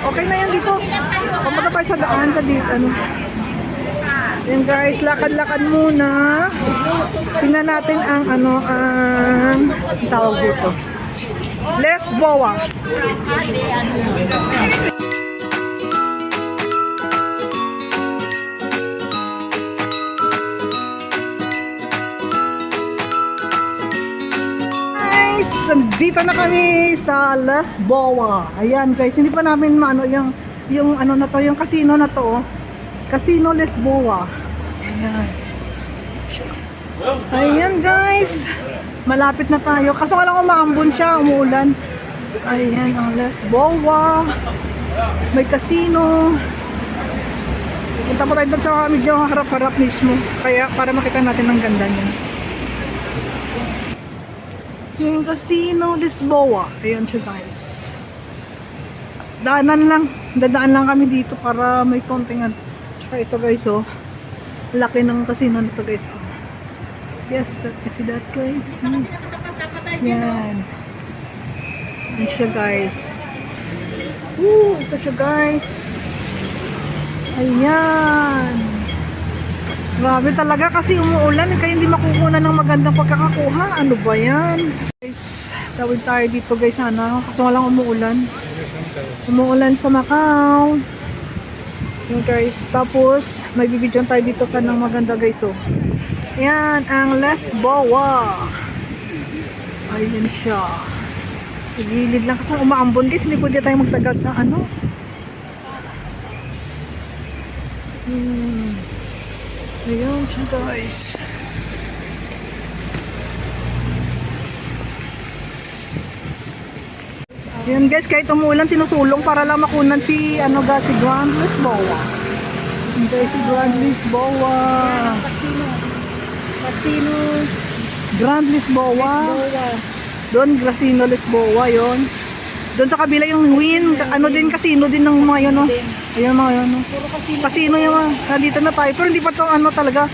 Okay na yan dito. Pumunta tayo sa daan sa dito. Ano. Yan guys, lakad-lakad muna. Tingnan natin ang tawag dito. Lesboa. Dito na kami sa Lesboa. Ayan guys, hindi pa namin maano yung ano na to, yung casino na to. Casino Lesboa. Ayan. Ayan guys. Malapit na tayo. Kaso nga lang umaambon siya, umuulan. Ayan ang Lesboa. May casino. Punta pa tayo doon sa medyo harap-harap mismo. Kaya para makita natin ang ganda niya. Yung Casino Lisboa. Ayan siya guys. Dadaan lang kami dito para may konting tsaka ito guys oh. Laki ng casino nito guys oh. Yes, see that guys. Yan. Ayan siya guys. Ito siya guys. Ayan. Grabe talaga kasi umuulan kaya hindi makukuha ng magandang pagkakakuha. Ano ba yan? Guys, tawid tayo dito guys sana. Kasi walang umuulan. Umuulan sa Macau. Yun guys. Tapos, may bibidyon tayo dito ka ng maganda guys. Oh. Ayan, ang Lesboa. Ayan siya. Gilid lang kasi umaambon guys. Hindi pwede tayo magtagal sa ano. Ayan siya guys. Ayan guys, kahit umuulan sinusulong para lang makunan si si Grand Lisboa. Ayan guys, si Grand Lisboa. Casino Grand Lisboa. Doon Casino Lisboa yon. Doon sa kabila yung Win, din casino din ng mga yun, no? Ayan mga yun, no? Casino yung mga, nandito na tayo. Pero hindi pa ito, talaga.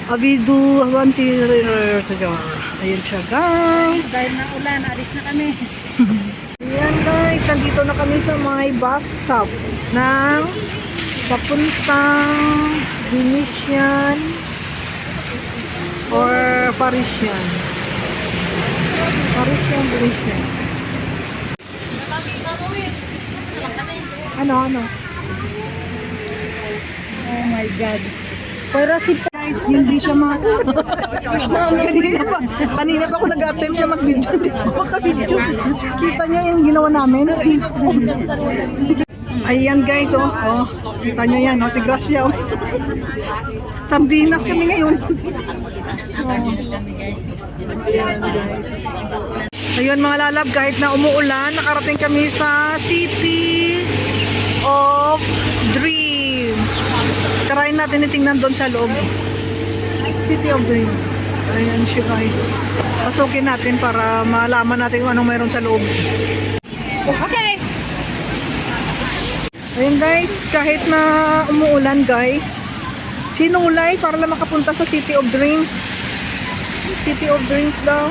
Avidu, ayan siya, guys. Dahil na ulan, alis na kami. Ayan, guys. Nandito na kami sa may bus stop ng papuntang Venetian or Parisian. Venetian. Ano? Oh my God. Pero si guys, hindi siya kanina pa ako nag-attempt na mag-video. Hindi ko maka-video. Kita nyo yung ginawa namin. Ayan guys, oh. Kita nyo yan, oh. Si Gracia, oh. Sardinas kami ngayon. Ayan guys. Ayun mga lalab, kahit na umuulan, nakarating kami sa City of Dreams. Tarayin natin itingnan doon sa loob. City of Dreams. Ayan siya guys. Pasukin natin para malaman natin kung anong mayroon sa loob. Okay! Ayun guys, kahit na umuulan guys, sinulay para lang makapunta sa City of Dreams. City of Dreams daw.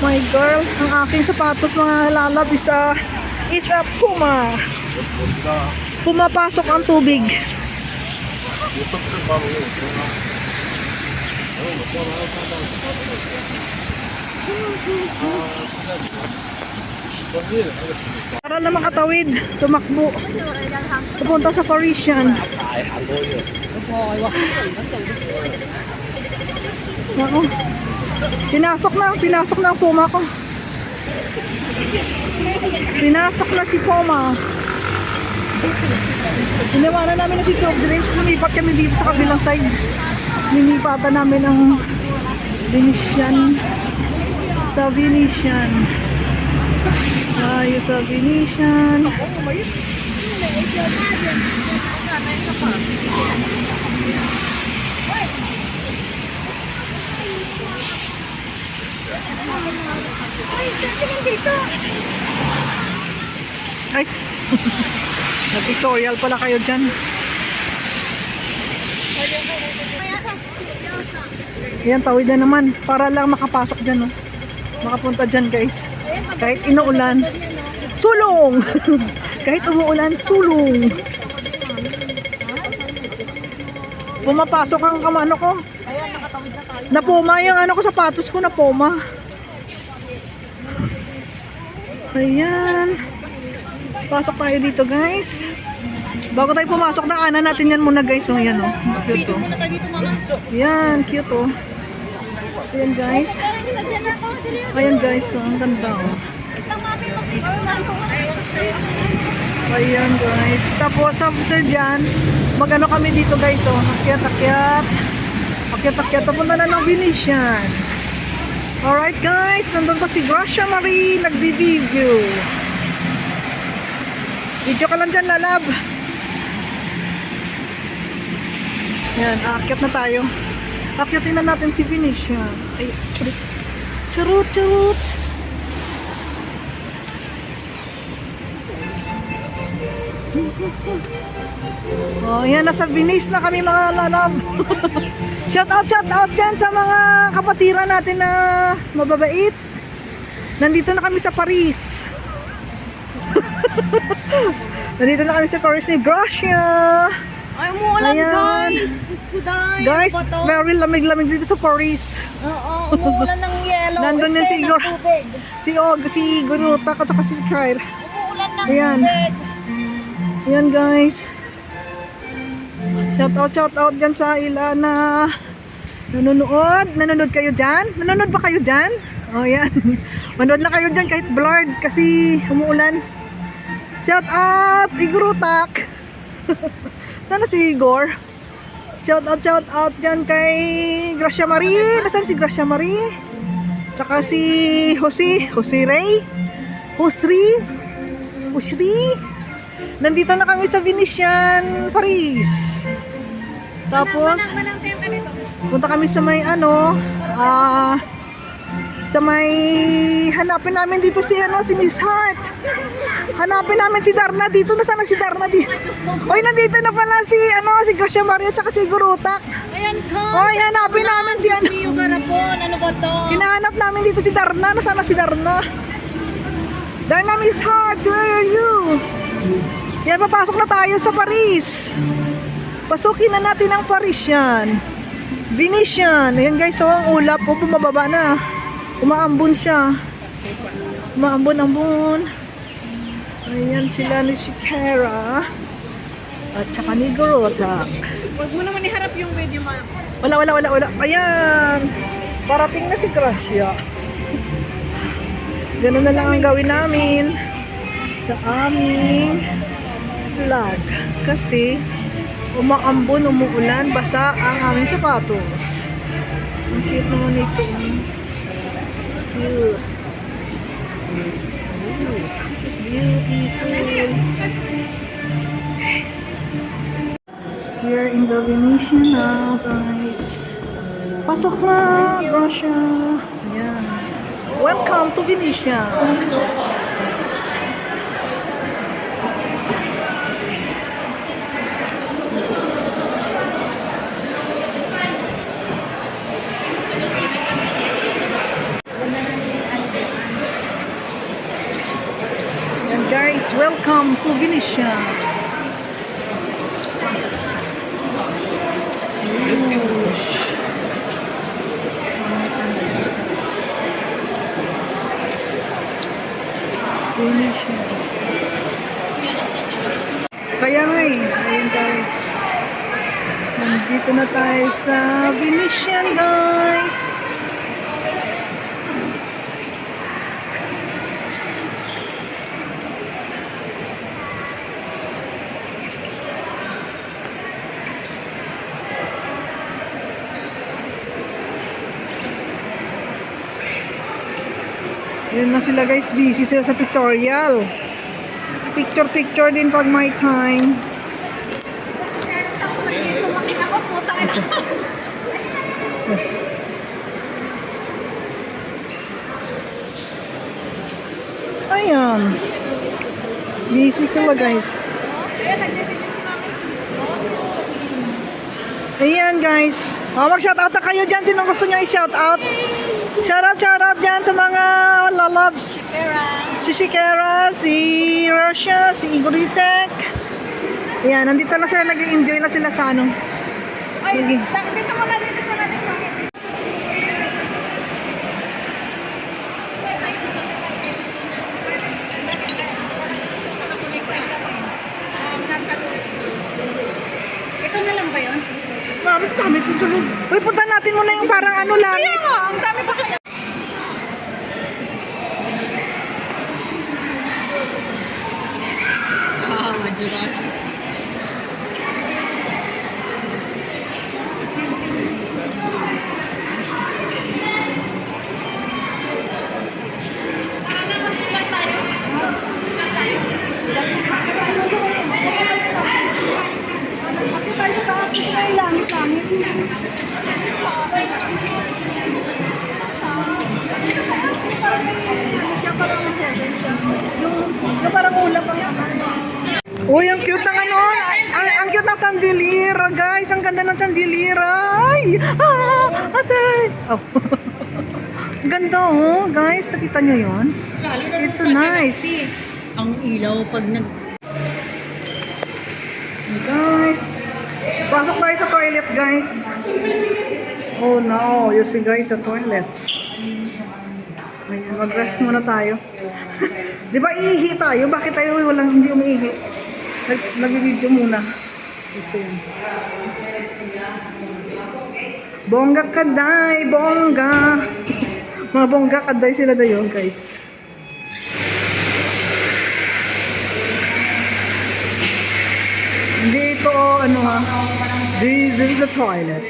My girl, ang aking sapatos mga lalab is a Puma. Pumapasok ang tubig. Para lang makatawid, tumakbo. Pupunta sa Parisian. Ako. Pinasok na ang Puma ko. Pinasok na si Puma. Iniwanan namin ang City of Dreams. Lumipat kami dito sa kabilang side. Ninipatan namin ang Venetian. Sa Venetian. Tayo sa Venetian. Ay, nag-tutorial pala kayo dyan. Yan, tawid na naman para lang makapasok dyan, no? Makapunta dyan guys, kahit inuulan. Sulong! Kahit umuulan, sulong. Pumapasok ang kamano ko. Napuma yung ano ko, sapatos ko napuma. Ayan. Pasok tayo dito guys. Bago tayo pumasok, daanan natin yan muna guys. Oh, ayan oh. Cute oh. Ayan, cute oh. Ayan guys. Ayan guys, oh, ang ganda oh. Ayan guys. Tapos after dyan, magano kami dito guys oh. Akyat. Papunta na ng Venetian. Alright guys, nandun pa si Gracia Marie, nagdi-video. Video ka lang dyan, lalab. Yan, aakyat na tayo. Akyatin na natin si Venetian. Ay, charot. Oh, yan, nasa Venice na kami mga lalab. Shout out dyan sa mga kapatiran natin na mababait. Nandito na kami sa Paris. Nandito na kami sa Paris ni Gracia. Ay, umuulan Ayan. guys. Diyos ko, Guys, very lamig-lamig dito sa Paris. Oo, umuulan ng yelo. Nandun din si Igor. Si Guruta at saka si Kyra. Umuulan ng Ayan. tubig. Ayan guys. Shout out dyan sa ila na nanonood kayo dyan? Nanonood ba kayo dyan? Oh yan. Manood na kayo dyan kahit blurred kasi umuulan. Shout out Igurutak. Sana si Igor. Shout out dyan kay Gracia Marie. Nasaan si Gracia Marie? Tsaka si Jose Ray. Usri. Nandito na kami sa Venetian, Paris. Tapos, punta kami sa may sa may hanapin namin dito si Miss Hart. Hanapin namin si Darna dito. Nasaan na si Darna dito? Oy, nandito na pala si Gracia Maria at si Gurutak. Ayan ka. Oy, hanapin namin si Mio Garapon. Ano ba to? Hinahanap namin dito si Darna. Nasaan na si Darna? Darna, Miss Hart, where are you? Yan, papasok na tayo sa Paris. Pasukin na natin ang Parisian. Venetian. Ayan guys, so ang ulap po bumababa na. Umaambon siya. Umaambon. Ayan sila ni Shikera. At saka ni Gorotak. Huwag mo naman iharap yung video, ma. Wala. Ayan. Parating na si Gracia. Ganun na lang ang gawin namin sa aming vlog. Kasi umaambon, umuulan, basa ang aming sapatos. Ang cute naman ito. It's cute. Ooh, this is beautiful. We are in the Venetian now, guys. Pasok na, Gracia. Ayan. Welcome to Venetia. And guys, welcome to Venetia. Kaya nga ayun guys, nandito na tayo sa Venetian guys. Yun na sila guys, busy sila sa pictorial. Picture din pag my time. Ayan. Busy sila guys. Ayan guys. Mag-shoutout na kayo dyan. Sinong gusto nyo i-shoutout? Shoutout dyan sa mga lalabs. Si Shikera, si Russia, si Igoritek. Ayan, nandito lang sila, nag-enjoy lang sila sa ano. Ay, Sige. dito mo na, dito mo na, dito mo na. Ito na lang ba yun? Marami kami kung tulog. Uy, punta natin muna yung parang ano lang. Kaya nga, ang dami pa kaya. Bakit tayo sa taas? Ay, langit-langit. Parang may, ano siya, parang may heaven siya. Yung parang ulap ang ano. Uy, ang cute ng ano, ang cute ng sandilira, guys. Ang ganda ng sandilira. Ay! Asay! Oh. Ganda, oh, guys. Nakita nyo yun? Lalo na It's so nice. Ang ilaw pag nag... Guys, pasok tayo sa toilet, guys. Oh no, you see guys, the toilets. Ayan, mag-rest muna tayo. Di ba iihi tayo? Bakit tayo walang hindi umiihi? Nag-video muna. Kasi yun. Bongga kaday, bongga. Mga bongga kaday sila dayo, guys. Hindi ito, ano ha. This is the toilet.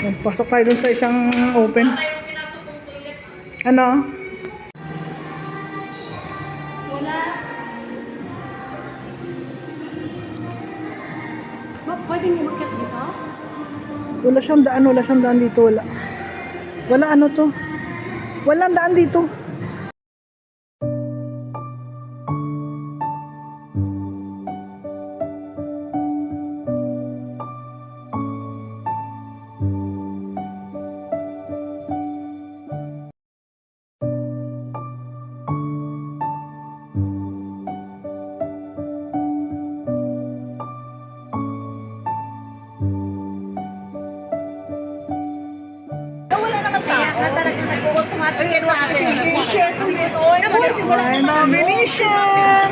Yan, pasok tayo dun sa isang open. Ano? Wala. Pwede niyo mag-cut dito? Wala siyang daan dito, wala. Wala ano to. Walang daan dito. Wala naman tao. Kaya talagang nag-automatic yan sa akin. Share ko dito. Naman siguro. Ay, mga Venetian!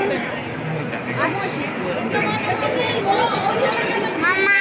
Mama!